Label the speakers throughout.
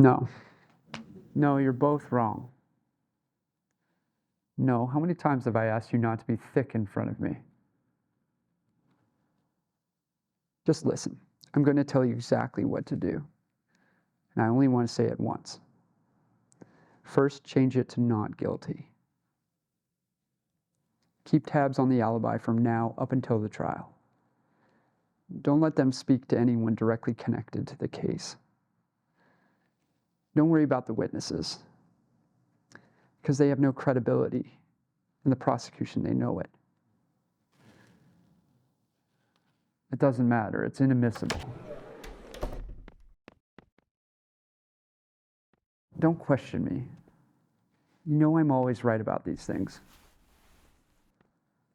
Speaker 1: No. No, you're both wrong. No, how many times have I asked you not to be thick in front of me? Just listen. I'm going to tell you exactly what to do. And I only want to say it once. First, change it to not guilty. Keep tabs on the alibi from now up until the trial. Don't let them speak to anyone directly connected to the case. Don't worry about the witnesses, because they have no credibility. In the prosecution, they know it. It doesn't matter. It's inadmissible. Don't question me. You know I'm always right about these things.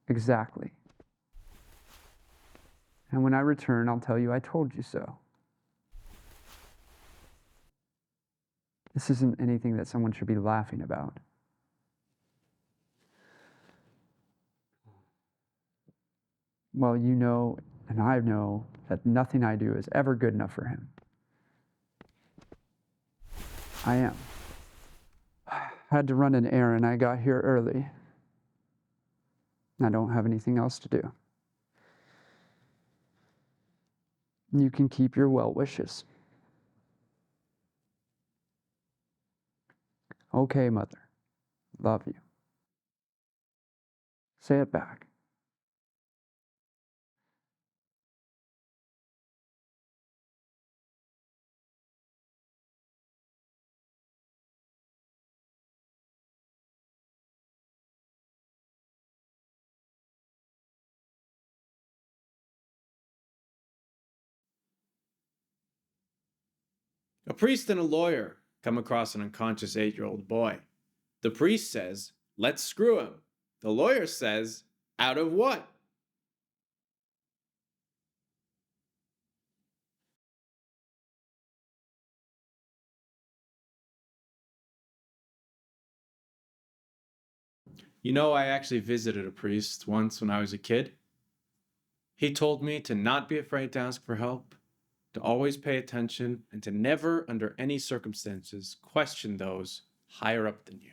Speaker 1: Exactly. And when I return, I'll tell you I told you so. This isn't anything that someone should be laughing about. Well, you know, and I know that nothing I do is ever good enough for him. I am. I had to run an errand. I got here early. I don't have anything else to do. You can keep your well wishes. Okay, Mother. Love you. Say it back.
Speaker 2: A priest and a lawyer come across an unconscious 8-year-old boy. The priest says, "Let's screw him." The lawyer says, "Out of what?" You know, I actually visited a priest once when I was a kid. He told me to not be afraid to ask for help, to always pay attention, and to never, under any circumstances, question those higher up than you.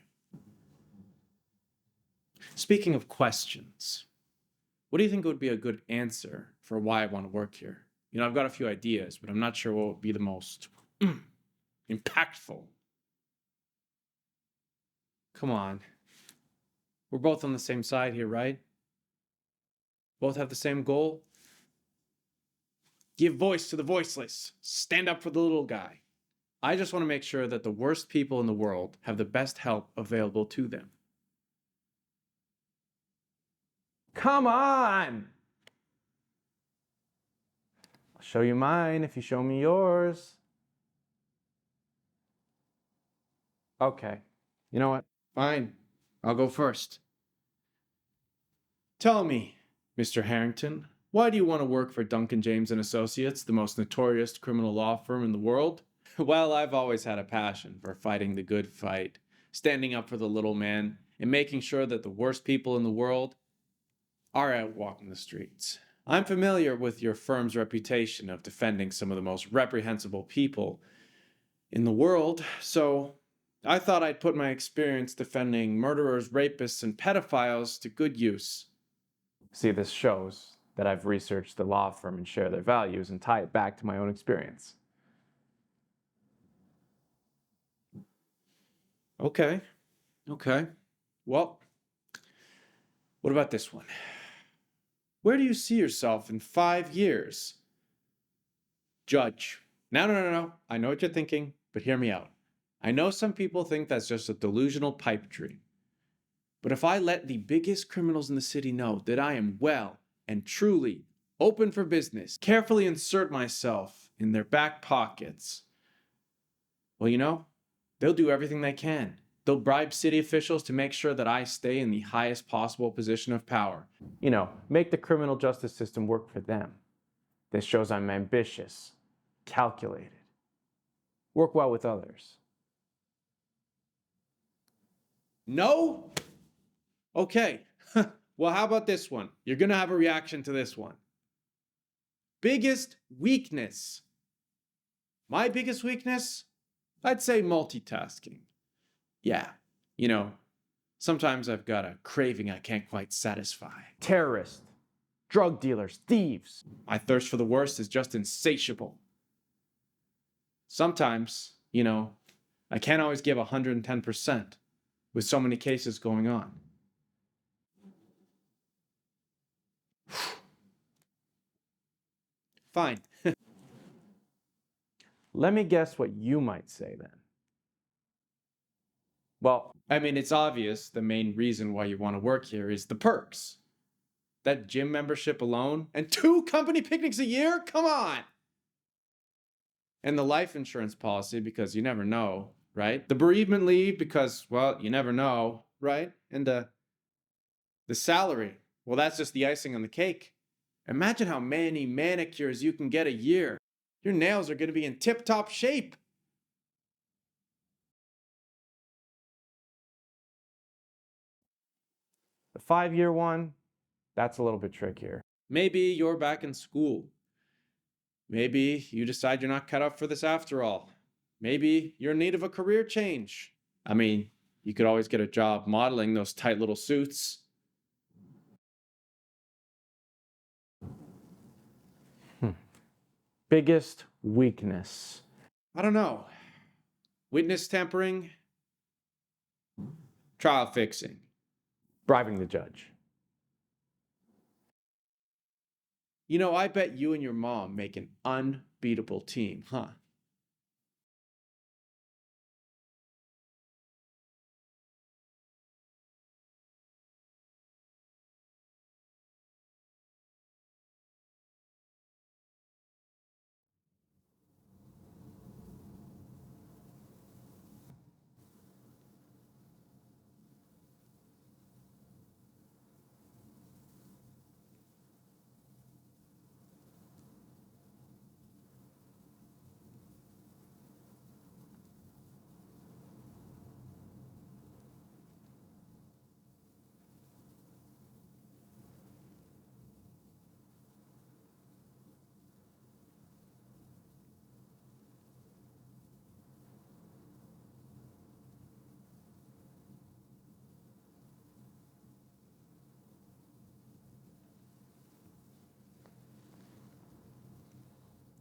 Speaker 2: Speaking of questions, what do you think would be a good answer for why I want to work here? You know, I've got a few ideas, but I'm not sure what would be the most impactful. Come on. We're both on the same side here, right? Both have the same goal. Give voice to the voiceless. Stand up for the little guy. I just want to make sure that the worst people in the world have the best help available to them. Come on! I'll show you mine if you show me yours. Okay. You know what? Fine. I'll go first. Tell me, Mr. Harrington, why do you want to work for Duncan James and Associates, the most notorious criminal law firm in the world? Well, I've always had a passion for fighting the good fight, standing up for the little man, and making sure that the worst people in the world are out walking the streets. I'm familiar with your firm's reputation of defending some of the most reprehensible people in the world, so I thought I'd put my experience defending murderers, rapists, and pedophiles to good use. See, this shows that I've researched the law firm and share their values and tie it back to my own experience. Okay. Well, what about this one? Where do you see yourself in 5 years? Judge. No. I know what you're thinking, but hear me out. I know some people think that's just a delusional pipe dream. But if I let the biggest criminals in the city know that I am well and truly open for business, carefully insert myself in their back pockets, well, you know, they'll do everything they can. They'll bribe city officials to make sure that I stay in the highest possible position of power. You know, make the criminal justice system work for them. This shows I'm ambitious, calculated, work well with others. No? Okay. Well, how about this one? You're going to have a reaction to this one. Biggest weakness. My biggest weakness? I'd say multitasking. Yeah, you know, sometimes I've got a craving I can't quite satisfy.
Speaker 3: Terrorists, drug dealers, thieves.
Speaker 2: My thirst for the worst is just insatiable. Sometimes, I can't always give 110% with so many cases going on. Fine.
Speaker 3: Let me guess what you might say then. Well,
Speaker 2: I mean, it's obvious the main reason why you want to work here is the perks. That gym membership alone and 2 company picnics a year? Come on! And the life insurance policy because you never know, right? The bereavement leave because, well, you never know, right? And the salary, well, that's just the icing on the cake. Imagine how many manicures you can get a year. Your nails are going to be in tip-top shape.
Speaker 3: the 5-year one, that's a little bit trickier.
Speaker 2: Maybe you're back in school. Maybe you decide you're not cut out for this after all. Maybe you're in need of a career change. I mean, you could always get a job modeling those tight little suits.
Speaker 3: Biggest weakness.
Speaker 2: I don't know. Witness tampering? Trial fixing.
Speaker 3: Bribing the judge.
Speaker 2: I bet you and your mom make an unbeatable team, huh?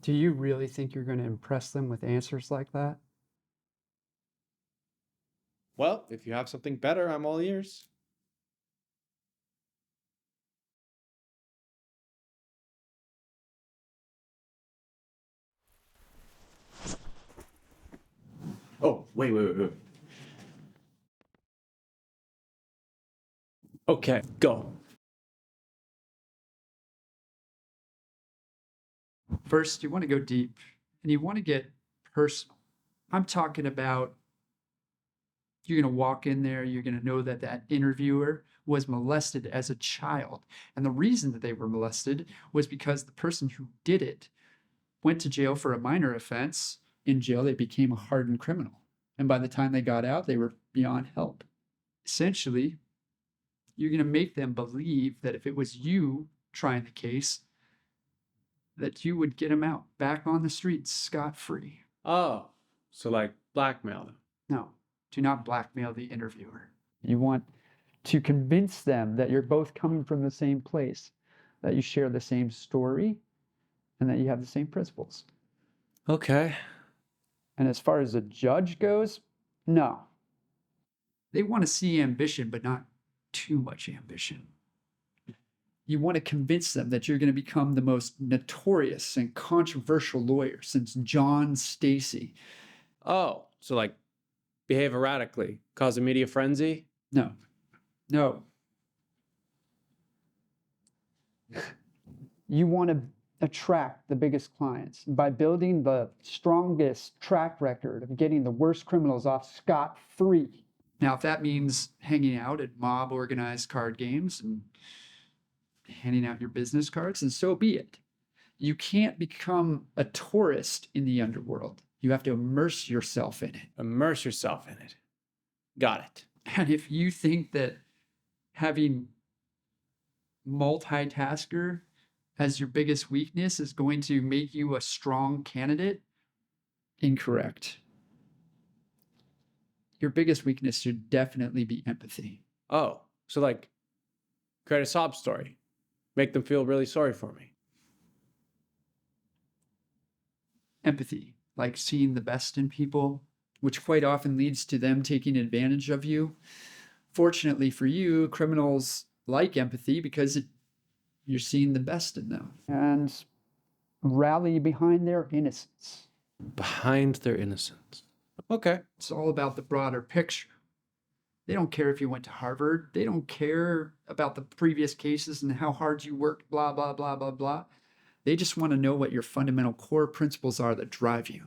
Speaker 1: Do you really think you're going to impress them with answers like that?
Speaker 2: Well, if you have something better, I'm all ears. Oh, wait. Okay, go.
Speaker 1: First, you want to go deep and you want to get personal. I'm talking about you're going to walk in there, you're going to know that that interviewer was molested as a child. And the reason that they were molested was because the person who did it went to jail for a minor offense. In jail, they became a hardened criminal. And by the time they got out, they were beyond help. Essentially, you're going to make them believe that if it was you trying the case, that you would get them out back on the streets scot-free.
Speaker 2: Oh, so like blackmail them.
Speaker 1: No, do not blackmail the interviewer. You want to convince them that you're both coming from the same place, that you share the same story, and that you have the same principles.
Speaker 2: Okay.
Speaker 1: And as far as a judge goes, no. They want to see ambition, but not too much ambition. You want to convince them that you're going to become the most notorious and controversial lawyer since John Stacy.
Speaker 2: Oh, so like behave erratically, cause a media frenzy?
Speaker 1: No. You want to attract the biggest clients by building the strongest track record of getting the worst criminals off scot-free. Now, if that means hanging out at mob organized card games and handing out your business cards, then so be it. You can't become a tourist in the underworld. You have to immerse yourself in it.
Speaker 2: Immerse yourself in it. Got it.
Speaker 1: And if you think that having multitasker as your biggest weakness is going to make you a strong candidate, incorrect. your biggest weakness should definitely be empathy.
Speaker 2: Oh, so like create a sob story. Make them feel really sorry for me.
Speaker 1: Empathy, like seeing the best in people, which quite often leads to them taking advantage of you. Fortunately for you, criminals like empathy because you're seeing the best in them and rally behind their innocence.
Speaker 2: Behind their innocence. Okay.
Speaker 1: It's all about the broader picture. They don't care if you went to Harvard. They don't care about the previous cases and how hard you worked, blah, blah, blah, blah, blah. They just want to know what your fundamental core principles are that drive you.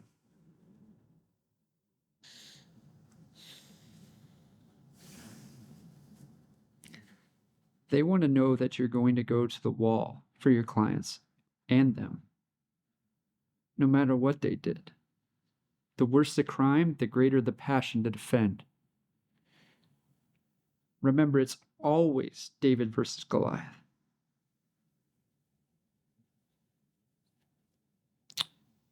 Speaker 1: They want to know that you're going to go to the wall for your clients and them, no matter what they did. The worse the crime, the greater the passion to defend. Remember, it's always David versus Goliath.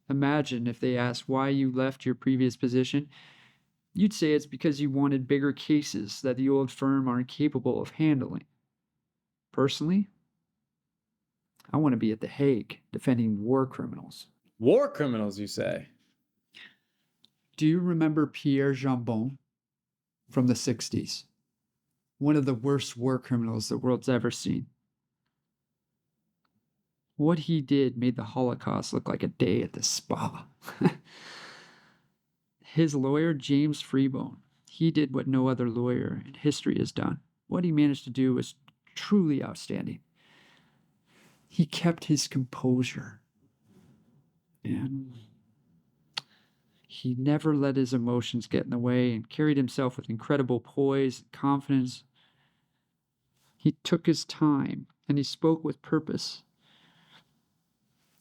Speaker 1: Imagine if they asked why you left your previous position, you'd say it's because you wanted bigger cases that the old firm aren't capable of handling. Personally, I want to be at The Hague defending war criminals.
Speaker 2: War criminals, you say?
Speaker 1: Do you remember Pierre Jambon from the 60s? One of the worst war criminals the world's ever seen. What he did made the Holocaust look like a day at the spa. His lawyer, James Freebone, he did what no other lawyer in history has done. What he managed to do was truly outstanding. He kept his composure. And he never let his emotions get in the way and carried himself with incredible poise and confidence. He took his time and he spoke with purpose.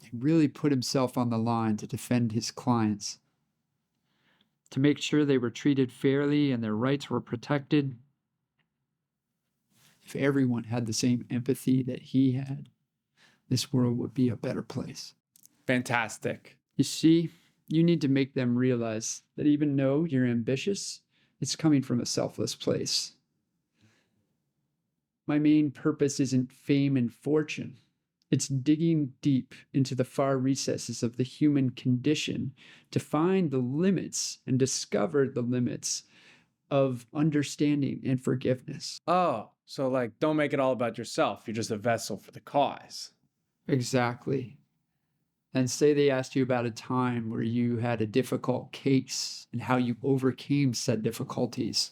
Speaker 1: He really put himself on the line to defend his clients, to make sure they were treated fairly and their rights were protected. If everyone had the same empathy that he had, this world would be a better place.
Speaker 2: Fantastic.
Speaker 1: You see, you need to make them realize that even though you're ambitious, it's coming from a selfless place. My main purpose isn't fame and fortune. It's digging deep into the far recesses of the human condition to find the limits and discover the limits of understanding and forgiveness.
Speaker 2: Oh, so like don't make it all about yourself. You're just a vessel for the cause.
Speaker 1: Exactly. And say they asked you about a time where you had a difficult case and how you overcame said difficulties.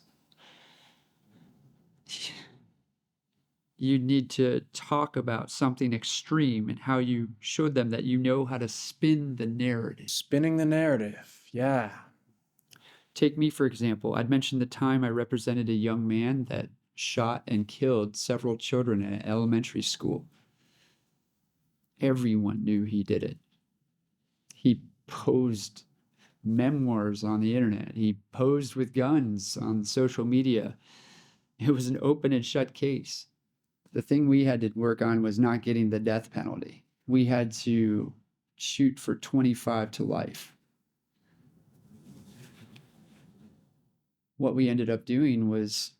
Speaker 1: You need to talk about something extreme and how you showed them that you know how to spin the narrative.
Speaker 2: Spinning the narrative. Yeah.
Speaker 1: Take me, for example. I'd mentioned the time I represented a young man that shot and killed several children at an elementary school. Everyone knew he did it. He posed memoirs on the internet. He posed with guns on social media. It was an open and shut case. The thing we had to work on was not getting the death penalty. We had to shoot for 25 to life. What we ended up doing was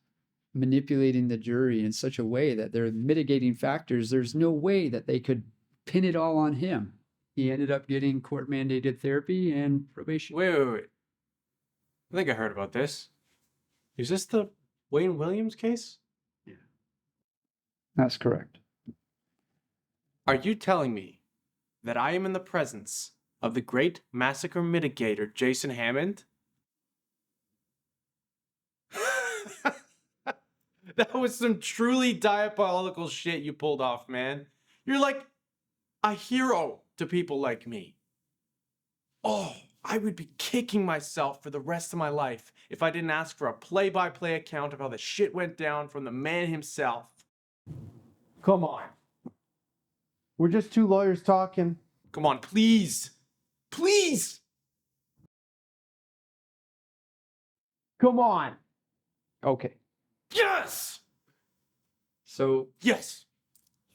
Speaker 1: manipulating the jury in such a way that they're mitigating factors. There's no way that they could pin it all on him. He ended up getting court-mandated therapy and probation.
Speaker 2: Wait. I think I heard about this. Is this the Wayne Williams case?
Speaker 1: Yeah. That's correct.
Speaker 2: Are you telling me that I am in the presence of the great massacre mitigator, Jason Hammond? That was some truly diabolical shit you pulled off, man. You're like a hero to people like me. Oh, I would be kicking myself for the rest of my life if I didn't ask for a play-by-play account of how the shit went down from the man himself.
Speaker 3: Come on. We're just two lawyers talking.
Speaker 2: Come on, please. Please.
Speaker 3: Come on.
Speaker 1: Okay.
Speaker 2: Yes.
Speaker 1: So,
Speaker 2: Yes.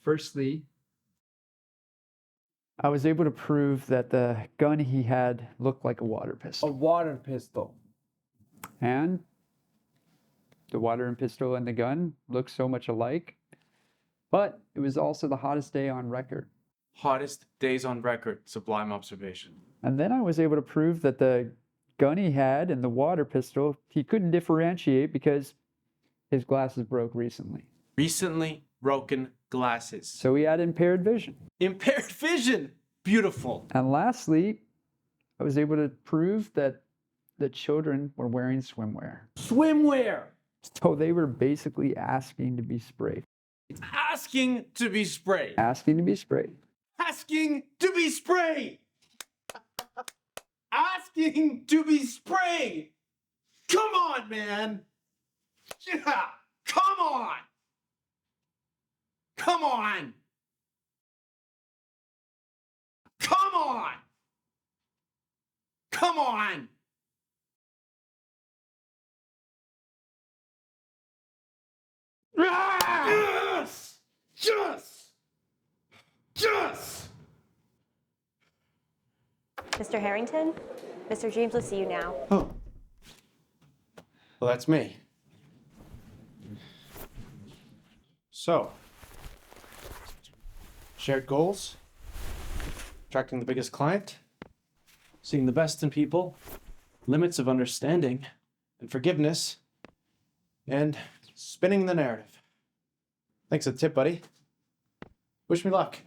Speaker 1: firstly, I was able to prove that the gun he had looked like a water
Speaker 3: A
Speaker 1: pistol.
Speaker 3: water pistol.
Speaker 1: And The watering pistol and the gun looked so much alike. But it was also the hottest day on record.
Speaker 2: Hottest days on record. Sublime observation.
Speaker 1: And then I was able to prove that the gun he had and the water pistol, he couldn't differentiate because his glasses broke recently.
Speaker 2: Recently broken glasses.
Speaker 1: So he had impaired vision.
Speaker 2: Impaired vision. Beautiful.
Speaker 1: And lastly, I was able to prove that the children were wearing swimwear.
Speaker 2: Swimwear.
Speaker 1: So they were basically asking to be sprayed.
Speaker 2: Asking to be sprayed.
Speaker 1: Asking to be sprayed.
Speaker 2: Asking to be sprayed. Asking to be sprayed. Come on, man. Yeah. Come on. Come on. Come on. Come on. Yes! Yes! Yes!
Speaker 4: Mr. Harrington? Mr. James will see you now.
Speaker 2: Oh. Well, that's me. So, shared goals, attracting the biggest client, seeing the best in people, limits of understanding and forgiveness, and spinning the narrative. Thanks a tip, buddy. Wish me luck.